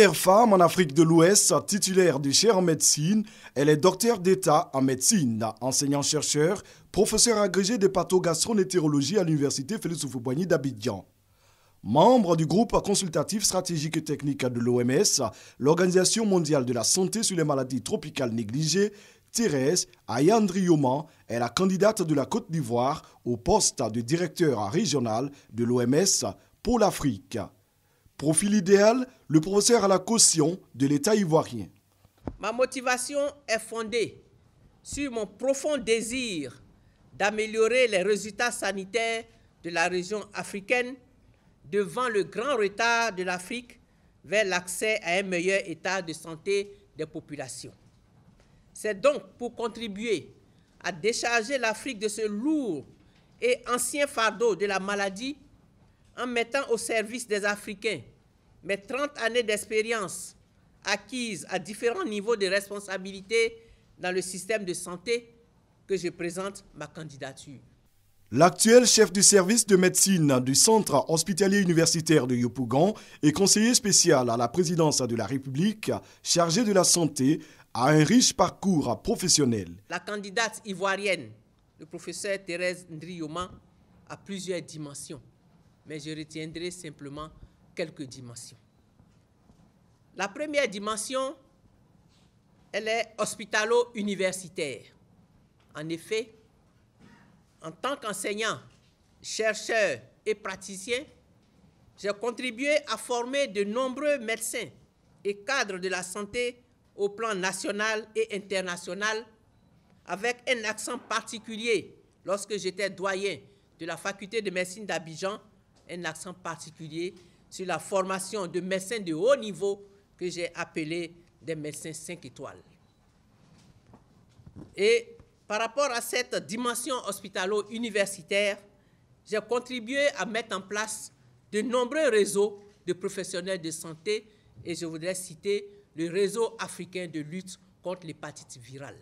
Première femme en Afrique de l'Ouest titulaire du chaire en médecine, elle est docteur d'État en médecine, enseignant-chercheur, professeur agrégé de patho-gastroentérologie à l'université Félix Houphouët-Boigny d'Abidjan. Membre du groupe consultatif stratégique et technique de l'OMS, l'Organisation mondiale de la santé sur les maladies tropicales négligées, Thérèse Ayandriyoman est la candidate de la Côte d'Ivoire au poste de directeur régional de l'OMS pour l'Afrique. Profil idéal, le professeur a la caution de l'État ivoirien. Ma motivation est fondée sur mon profond désir d'améliorer les résultats sanitaires de la région africaine devant le grand retard de l'Afrique vers l'accès à un meilleur état de santé des populations. C'est donc pour contribuer à décharger l'Afrique de ce lourd et ancien fardeau de la maladie en mettant au service des Africains mes 30 années d'expérience acquises à différents niveaux de responsabilité dans le système de santé que je présente ma candidature. L'actuel chef du service de médecine du centre hospitalier universitaire de Yopougon et conseiller spécial à la présidence de la République chargé de la santé a un riche parcours professionnel. La candidate ivoirienne, le professeur Thérèse Ayandriyoman, a plusieurs dimensions, mais je retiendrai simplement quelques dimensions. La première dimension, elle est hospitalo-universitaire. En effet, en tant qu'enseignant, chercheur et praticien, j'ai contribué à former de nombreux médecins et cadres de la santé au plan national et international, avec un accent particulier lorsque j'étais doyen de la faculté de médecine d'Abidjan, un accent particulier sur la formation de médecins de haut niveau que j'ai appelé des médecins 5 étoiles. Et par rapport à cette dimension hospitalo-universitaire, j'ai contribué à mettre en place de nombreux réseaux de professionnels de santé et je voudrais citer le réseau africain de lutte contre l'hépatite virale.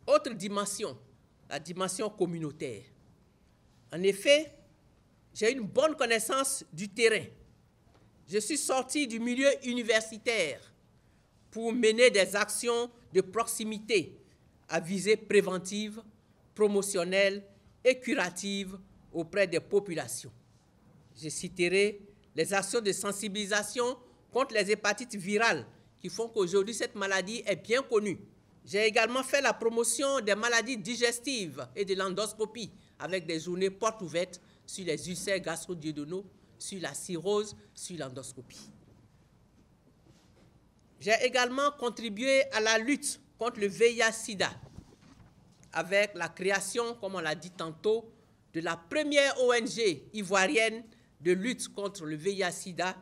Autre dimension, la dimension communautaire. En effet, j'ai une bonne connaissance du terrain. Je suis sorti du milieu universitaire pour mener des actions de proximité à visée préventive, promotionnelle et curative auprès des populations. Je citerai les actions de sensibilisation contre les hépatites virales qui font qu'aujourd'hui cette maladie est bien connue. J'ai également fait la promotion des maladies digestives et de l'endoscopie avec des journées portes ouvertes sur les ulcères gastro-duodénaux, sur la cirrhose, sur l'endoscopie. J'ai également contribué à la lutte contre le VIH-Sida avec la création, comme on l'a dit tantôt, de la première ONG ivoirienne de lutte contre le VIH-Sida,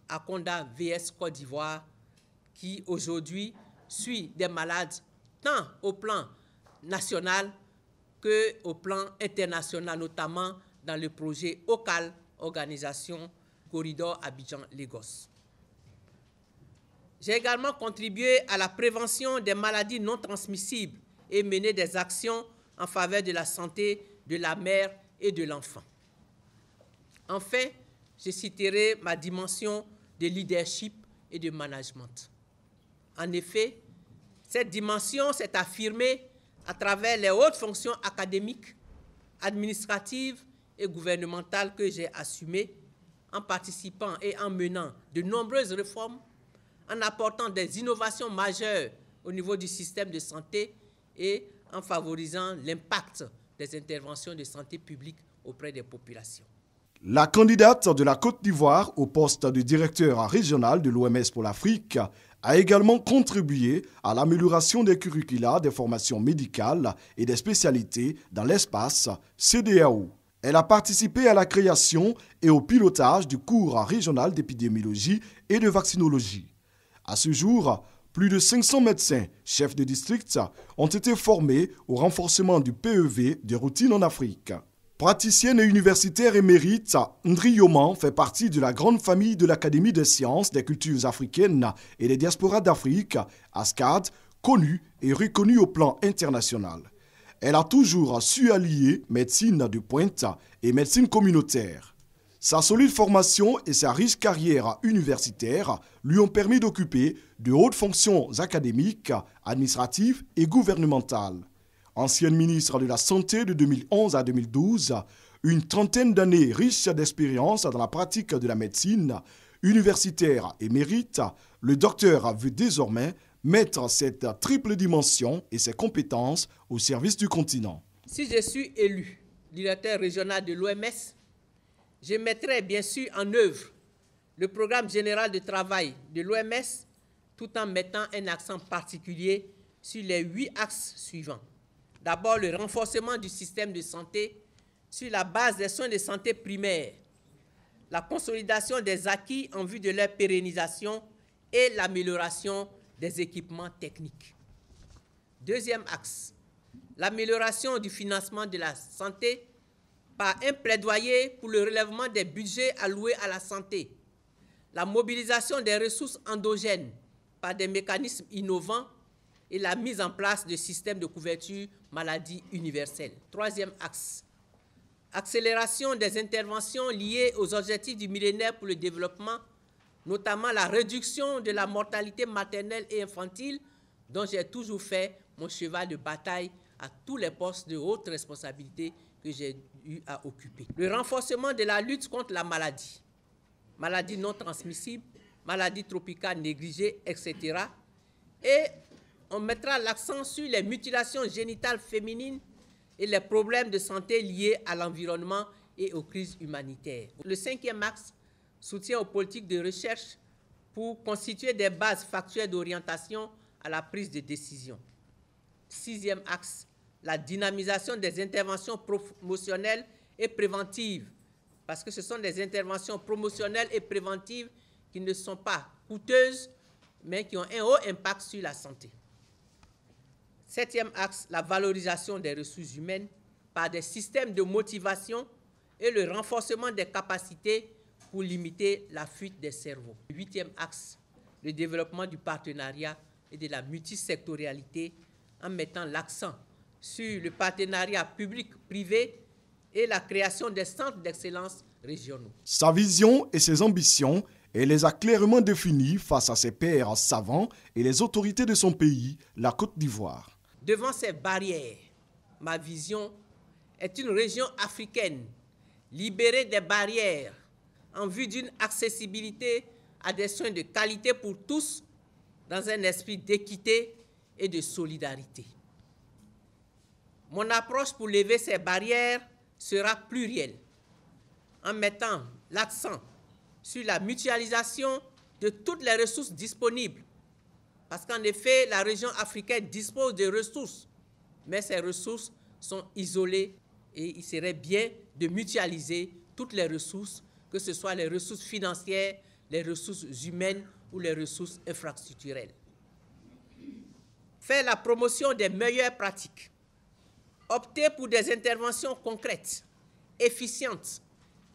Akonda VS Côte d'Ivoire, qui aujourd'hui suit des malades tant au plan national qu'au plan international, notamment dans le projet OCAL, Organisation Corridor Abidjan-Lagos. J'ai également contribué à la prévention des maladies non transmissibles et mené des actions en faveur de la santé de la mère et de l'enfant. Enfin, je citerai ma dimension de leadership et de management. En effet, cette dimension s'est affirmée à travers les hautes fonctions académiques, administratives et gouvernementales que j'ai assumées, en participant et en menant de nombreuses réformes, en apportant des innovations majeures au niveau du système de santé et en favorisant l'impact des interventions de santé publique auprès des populations. La candidate de la Côte d'Ivoire au poste de directeur régional de l'OMS pour l'Afrique a également contribué à l'amélioration des curricula des formations médicales et des spécialités dans l'espace CEDEAO. Elle a participé à la création et au pilotage du cours régional d'épidémiologie et de vaccinologie. À ce jour, plus de 500 médecins, chefs de district, ont été formés au renforcement du PEV de routine en Afrique. Praticienne et universitaire émérite, Ayandriyoman fait partie de la grande famille de l'Académie des sciences des cultures africaines et des diasporas d'Afrique, ASCAD, connue et reconnue au plan international. Elle a toujours su allier médecine de pointe et médecine communautaire. Sa solide formation et sa riche carrière universitaire lui ont permis d'occuper de hautes fonctions académiques, administratives et gouvernementales. Ancienne ministre de la Santé de 2011 à 2012, une trentaine d'années riches d'expérience dans la pratique de la médecine, universitaire émérite, le docteur veut désormais mettre cette triple dimension et ses compétences au service du continent. Si je suis élu directeur régional de l'OMS, je mettrai bien sûr en œuvre le programme général de travail de l'OMS tout en mettant un accent particulier sur les 8 axes suivants. D'abord, le renforcement du système de santé sur la base des soins de santé primaires, la consolidation des acquis en vue de leur pérennisation et l'amélioration des équipements techniques. Deuxième axe, l'amélioration du financement de la santé par un plaidoyer pour le relèvement des budgets alloués à la santé, la mobilisation des ressources endogènes par des mécanismes innovants et la mise en place de systèmes de couverture maladie universelle. Troisième axe, accélération des interventions liées aux objectifs du millénaire pour le développement, notamment la réduction de la mortalité maternelle et infantile, dont j'ai toujours fait mon cheval de bataille à tous les postes de haute responsabilité que j'ai eu à occuper. Le renforcement de la lutte contre la maladie, maladies non transmissibles, maladies tropicales négligées, etc. Et on mettra l'accent sur les mutilations génitales féminines et les problèmes de santé liés à l'environnement et aux crises humanitaires. Le cinquième axe, soutien aux politiques de recherche pour constituer des bases factuelles d'orientation à la prise de décision. Sixième axe, la dynamisation des interventions promotionnelles et préventives, parce que ce sont des interventions promotionnelles et préventives qui ne sont pas coûteuses, mais qui ont un haut impact sur la santé. Septième axe, la valorisation des ressources humaines par des systèmes de motivation et le renforcement des capacités pour limiter la fuite des cerveaux. Huitième axe, le développement du partenariat et de la multisectorialité en mettant l'accent sur le partenariat public-privé et la création des centres d'excellence régionaux. Sa vision et ses ambitions, elle les a clairement définies face à ses pairs savants et les autorités de son pays, la Côte d'Ivoire. Devant ces barrières, ma vision est une région africaine libérée des barrières en vue d'une accessibilité à des soins de qualité pour tous dans un esprit d'équité et de solidarité. Mon approche pour lever ces barrières sera plurielle, en mettant l'accent sur la mutualisation de toutes les ressources disponibles. Parce qu'en effet, la région africaine dispose de ressources, mais ces ressources sont isolées et il serait bien de mutualiser toutes les ressources, que ce soit les ressources financières, les ressources humaines ou les ressources infrastructurelles. Faire la promotion des meilleures pratiques. Opter pour des interventions concrètes, efficientes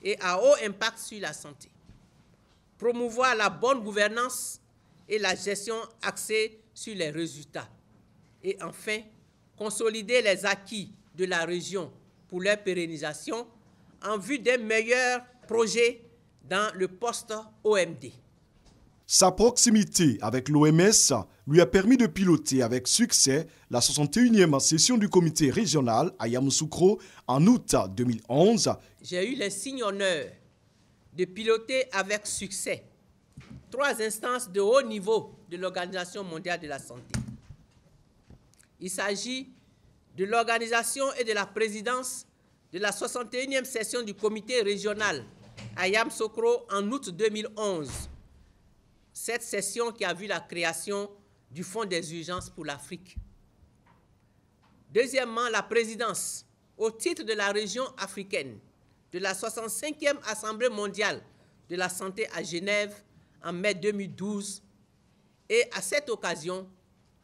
et à haut impact sur la santé. Promouvoir la bonne gouvernance et la gestion axée sur les résultats. Et enfin, consolider les acquis de la région pour leur pérennisation en vue des meilleurs projets dans le post-OMD. Sa proximité avec l'OMS lui a permis de piloter avec succès la 61e session du comité régional à Yamoussoukro en août 2011. J'ai eu l'insigne honneur de piloter avec succès 3 instances de haut niveau de l'Organisation mondiale de la santé. Il s'agit de l'organisation et de la présidence de la 61e session du comité régional à Yamoussoukro en août 2011. Cette session qui a vu la création du Fonds des urgences pour l'Afrique. Deuxièmement, la présidence au titre de la région africaine de la 65e Assemblée mondiale de la santé à Genève en mai 2012. Et à cette occasion,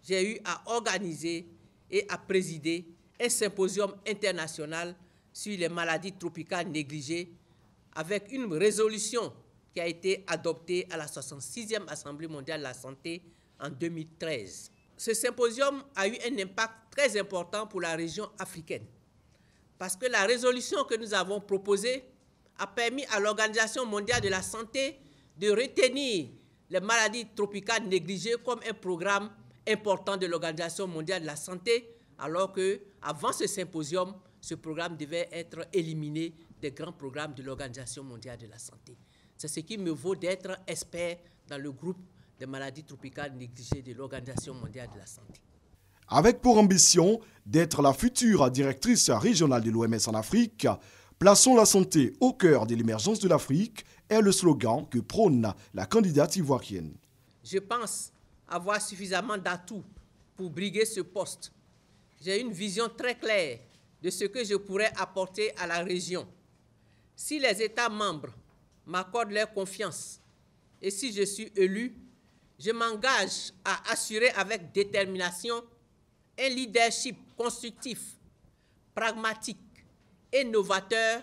j'ai eu à organiser et à présider un symposium international sur les maladies tropicales négligées avec une résolution qui a été adoptée à la 66e Assemblée mondiale de la santé en 2013. Ce symposium a eu un impact très important pour la région africaine parce que la résolution que nous avons proposée a permis à l'Organisation mondiale de la santé de retenir les maladies tropicales négligées comme un programme important de l'Organisation mondiale de la santé, alors qu'avant ce symposium, ce programme devait être éliminé des grands programmes de l'Organisation mondiale de la santé. C'est ce qui me vaut d'être expert dans le groupe des maladies tropicales négligées de l'Organisation mondiale de la santé. Avec pour ambition d'être la future directrice régionale de l'OMS en Afrique, plaçons la santé au cœur de l'émergence de l'Afrique est le slogan que prône la candidate ivoirienne. Je pense avoir suffisamment d'atouts pour briguer ce poste. J'ai une vision très claire de ce que je pourrais apporter à la région. Si les États membres m'accordent leur confiance et si je suis élu, je m'engage à assurer avec détermination un leadership constructif, pragmatique et novateur,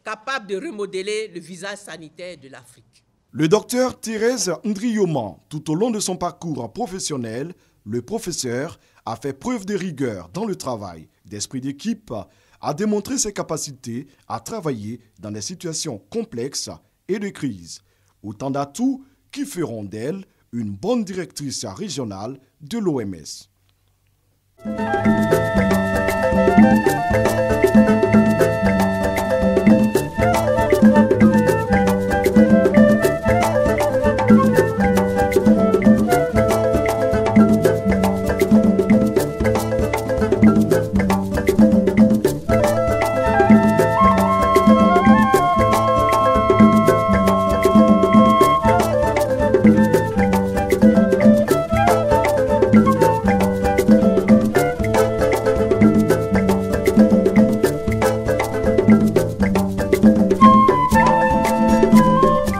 capable de remodeler le visage sanitaire de l'Afrique. Le docteur Thérèse Ndriyoman, tout au long de son parcours professionnel, le professeur a fait preuve de rigueur dans le travail, d'esprit d'équipe, a démontré ses capacités à travailler dans des situations complexes et de crise. Autant d'atouts qui feront d'elle une bonne directrice régionale de l'OMS.